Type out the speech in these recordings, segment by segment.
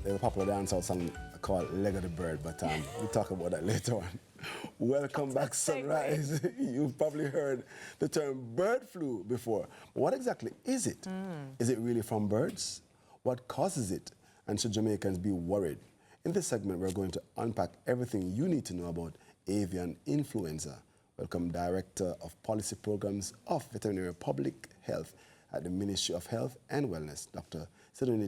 there's a popular dancehall song called Leg of the Bird, but we'll talk about that later on. Welcome back, Sunrise. You've probably heard the term bird flu before. What exactly is it? Is it really from birds? What causes it? And should Jamaicans be worried? In this segment, we're going to unpack everything you need to know about avian influenza. Welcome Director of Policy Programs of Veterinary Public Health at the Ministry of Health and Wellness, Dr.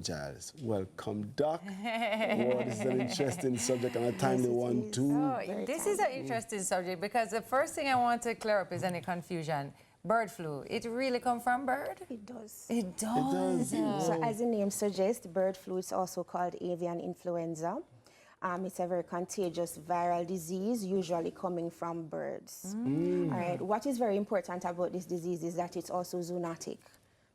Gyles. Welcome, Doc. Oh, this is an interesting subject and a timely one, too. Oh, this is an interesting subject because the first thing I want to clear up is any confusion. Bird flu, it really come from bird? It does. It does. So as the name suggests, bird flu is also called avian influenza. It's a very contagious viral disease, usually coming from birds. All right. What is very important about this disease is that it's also zoonotic.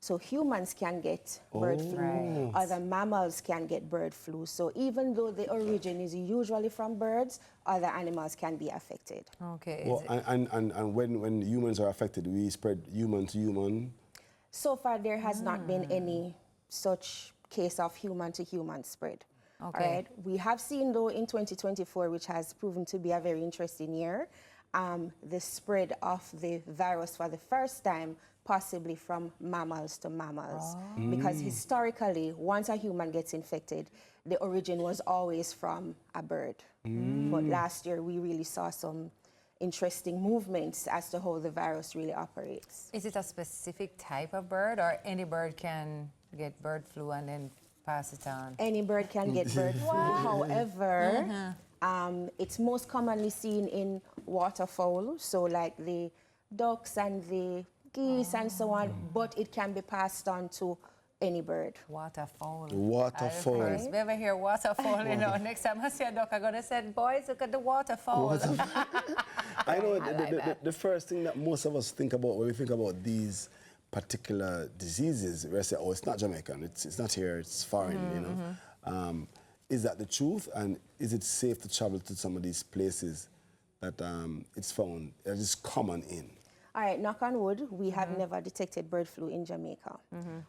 So humans can get bird flu, Right. other mammals can get bird flu. So even though the origin is usually from birds, other animals can be affected. Okay. Well, and when humans are affected, we spread human to human? So far, there has not been any such case of human-to-human spread. Okay. All right. We have seen, though, in 2024, which has proven to be a very interesting year, the spread of the virus for the first time, possibly from mammals to mammals. Because historically, once a human gets infected, the origin was always from a bird. But last year, we really saw some interesting movements as to how the virus really operates. Is it a specific type of bird, or any bird can get bird flu and then pass it on? Any bird can get bird flu. However, it's most commonly seen in waterfowl, so like the ducks and the geese and so on, but it can be passed on to any bird. Waterfowl. Waterfowl. First, we ever hear waterfowl, you know, next time I see a duck, I'm going to say, boys, look at the waterfowl. I know the first thing that most of us think about when we think about these particular diseases, we say, oh, it's not Jamaican, it's not here, it's foreign, you know. Is that the truth? And is it safe to travel to some of these places that it's found, that is common in? All right, knock on wood, we have never detected bird flu in Jamaica.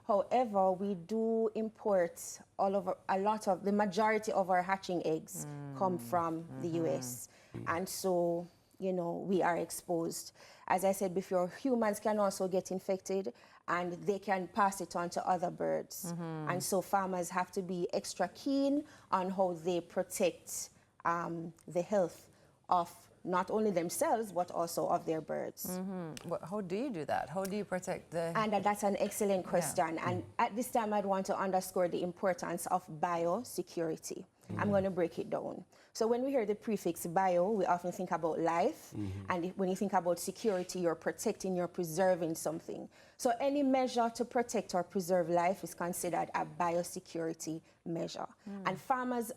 However, we do import the majority of our hatching eggs come from the US. And so, you know, we are exposed. As I said before, humans can also get infected and they can pass it on to other birds. And so farmers have to be extra keen on how they protect the health of not only themselves, but also of their birds. How do you do that? How do you protect the... And that's an excellent question. And at this time, I'd want to underscore the importance of biosecurity. I'm going to break it down. So when we hear the prefix bio, we often think about life. And when you think about security, you're protecting, you're preserving something. So any measure to protect or preserve life is considered a biosecurity measure. And farmers,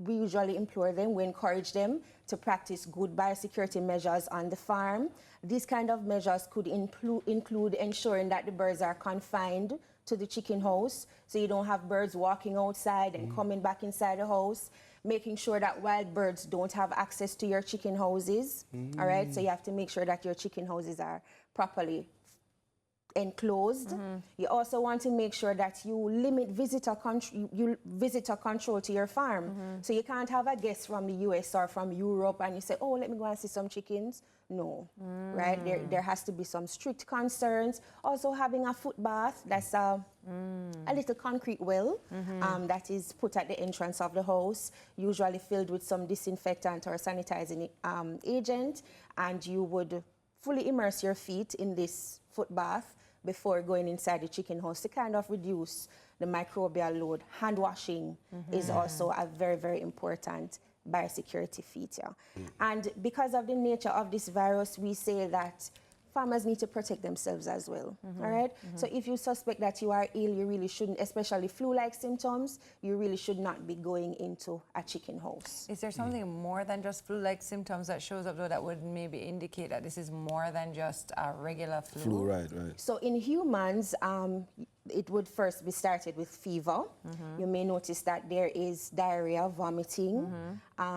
we usually implore them, we encourage them to practice good biosecurity measures on the farm. These kind of measures could include ensuring that the birds are confined to the chicken house, so you don't have birds walking outside and coming back inside the house, making sure that wild birds don't have access to your chicken houses, all right? So you have to make sure that your chicken houses are properly enclosed. You also want to make sure that you limit visitor control to your farm. So you can't have a guest from the US or from Europe and you say, oh, let me go and see some chickens. No, right? There has to be some strict concerns. Also having a foot bath, that's a little concrete well that is put at the entrance of the house, usually filled with some disinfectant or sanitizing agent, and you would fully immerse your feet in this foot bath before going inside the chicken house to kind of reduce the microbial load. Hand washing is also a very, very important biosecurity feature. And because of the nature of this virus, we say that farmers need to protect themselves as well, all right? So if you suspect that you are ill, you really shouldn't, especially flu-like symptoms, you really should not be going into a chicken house. Is there something more than just flu-like symptoms that shows up though that would maybe indicate that this is more than just a regular flu? Right. So in humans, it would first be started with fever. You may notice that there is diarrhea, vomiting.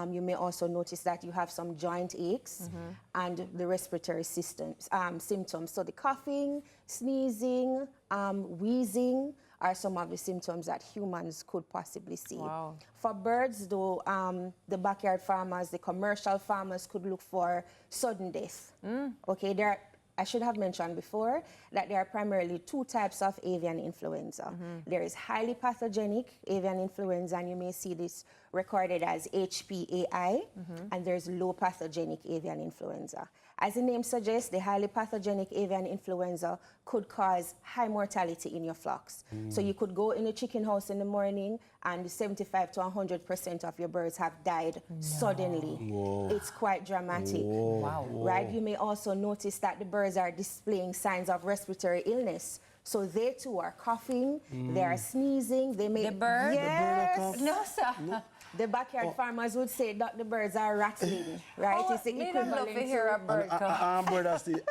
You may also notice that you have some joint aches and the respiratory systems, symptoms. So the coughing, sneezing, wheezing, are some of the symptoms that humans could possibly see. Wow. For birds, though, the backyard farmers, the commercial farmers could look for sudden death. Okay, I should have mentioned before that there are primarily two types of avian influenza. There is highly pathogenic avian influenza, and you may see this recorded as HPAI, and there's low pathogenic avian influenza. As the name suggests, the highly pathogenic avian influenza could cause high mortality in your flocks. So you could go in a chicken house in the morning and 75 to 100% of your birds have died suddenly. It's quite dramatic. Wow. Right? You may also notice that the birds are displaying signs of respiratory illness. So they too are coughing, they are sneezing, they may... The bird? Yes. No, sir. The backyard farmers would say that the birds are rattling, right? Oh, It's the me don't love equivalent to hear a bird cough. Bird has the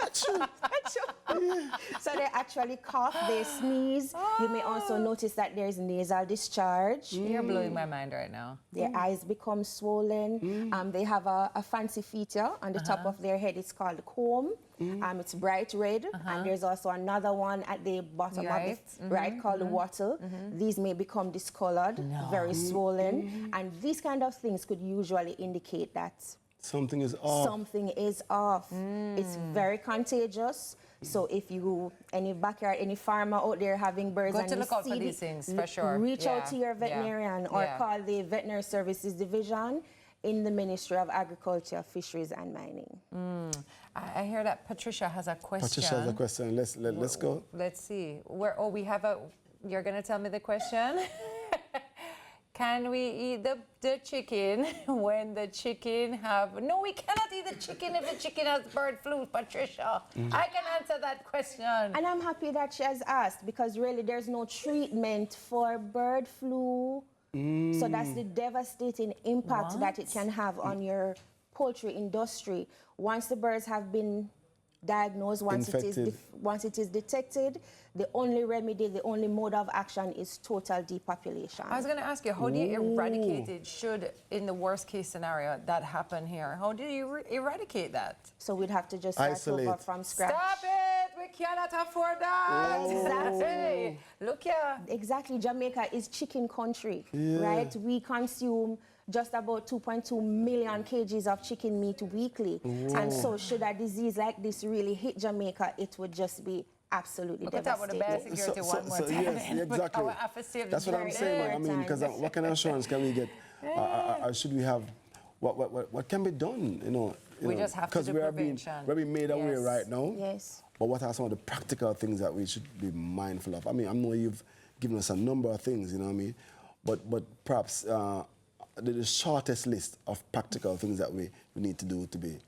So they actually cough, they sneeze. You may also notice that there's nasal discharge. You're blowing my mind right now. Their eyes become swollen. They have a fancy feature on the top of their head. It's called a comb. It's bright red. And there's also another one at the bottom of it, right, called a wattle. These may become discolored, very swollen. And these kind of things could usually indicate that something is off. something is off. It's very contagious. So if you, any backyard, any farmer out there having birds Got and to you look out see for these things, for sure. reach out to Yeah, your veterinarian yeah, or yeah. call the Veterinary Services Division in the Ministry of Agriculture, Fisheries and Mining. I hear that Patricia has a question. Patricia has a question. Let's go. Let's see. We have a... You're going to tell me the question? Can we eat the chicken when the chicken have... No, we cannot eat the chicken if the chicken has bird flu, Patricia. I can answer that question. And I'm happy that she has asked because really there's no treatment for bird flu. So that's the devastating impact that it can have on your poultry industry. Once the birds have been diagnosed, once it is detected, the only remedy, the only mode of action is total depopulation. I was going to ask you, how do you eradicate it should, in the worst case scenario, that happen here? How do you eradicate that? So we'd have to just start Isolate. over from scratch. Stop it! We cannot afford that! Exactly. Hey, look here. Exactly. Jamaica is chicken country, right? We consume just about 2.2 million kgs of chicken meat weekly. And so should a disease like this really hit Jamaica, it would just be absolutely Look at that with the devastating. biosecurity one more time. Yes, exactly. Our affidavit That's what I'm very saying. I mean, because what kind of assurance can we get? Should we have? What can be done? We just have to do prevention. We're being made aware Yes. right now. Yes. But what are some of the practical things that we should be mindful of? I mean, I know you've given us a number of things, you know what I mean? But perhaps the shortest list of practical things that we need to do to be.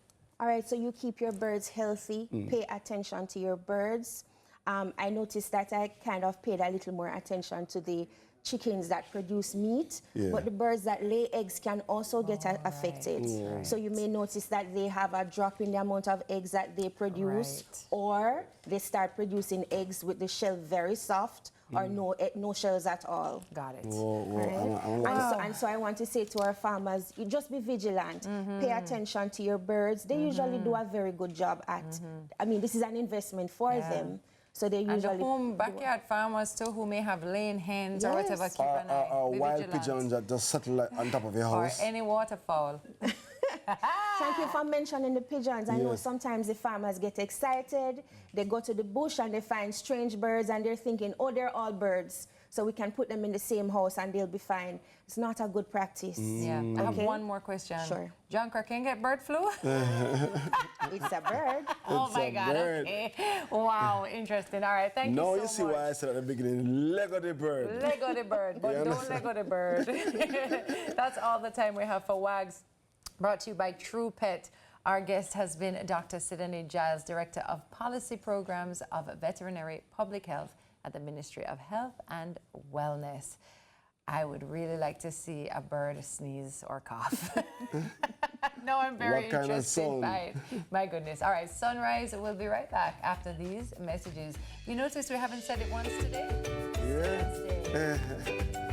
All right, so you keep your birds healthy, pay attention to your birds. I noticed that I kind of paid a little more attention to the chickens that produce meat, but the birds that lay eggs can also get affected. So you may notice that they have a drop in the amount of eggs that they produce, or they start producing eggs with the shell very soft, or no shells at all. Got it. And so I want to say to our farmers, you just be vigilant. Pay attention to your birds. They usually do a very good job at, I mean, this is an investment for them. So they usually... And the home backyard farmers too who may have laying hens or whatever, keep an eye. Or Be wild vigilant. pigeons that just settle on top of your Or house. any waterfowl. Thank you for mentioning the pigeons. I know sometimes the farmers get excited. They go to the bush and they find strange birds and they're thinking, oh, they're all birds. So we can put them in the same house and they'll be fine. It's not a good practice. Yeah. I have one more question. Sure. John Crow can get bird flu? It's a bird. Oh It's my a God, bird. okay. Wow, interesting. All right, thank you so No, much. you see why I said at the beginning, Lego the bird. Lego the bird, but You don't understand? Lego the bird. That's all the time we have for WAGS, brought to you by True Pet. Our guest has been Dr. Gyles, Director of Policy Programs of Veterinary Public Health at the Ministry of Health and Wellness. I would really like to see a bird sneeze or cough. No, I'm very What kind of interested sound? by it. My goodness. All right, Sunrise will be right back after these messages. You notice we haven't said it once today? Yeah.